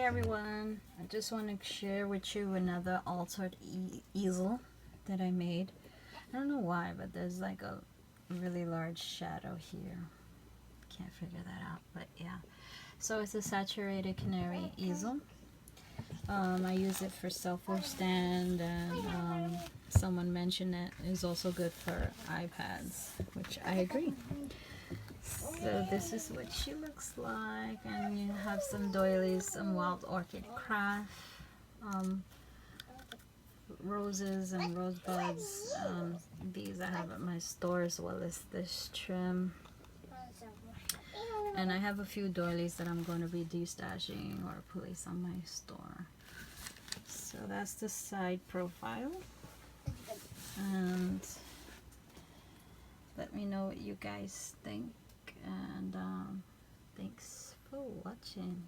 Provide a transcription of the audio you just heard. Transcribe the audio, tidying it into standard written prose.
everyone, I just want to share with you another altered easel that I made. I don't know why, but there's like a really large shadow here. Can't figure that out, but yeah. So it's a saturated canary easel. I use it for cell phone stand, and someone mentioned it is also good for iPads, which I agree. So this is what she looks like, and you have some doilies, some wild orchid craft, roses and rosebuds. These I have at my store, as well as this trim. And I have a few doilies that I'm going to be destashing or place on my store. So that's the side profile. And let me know what you guys think. And thanks for watching.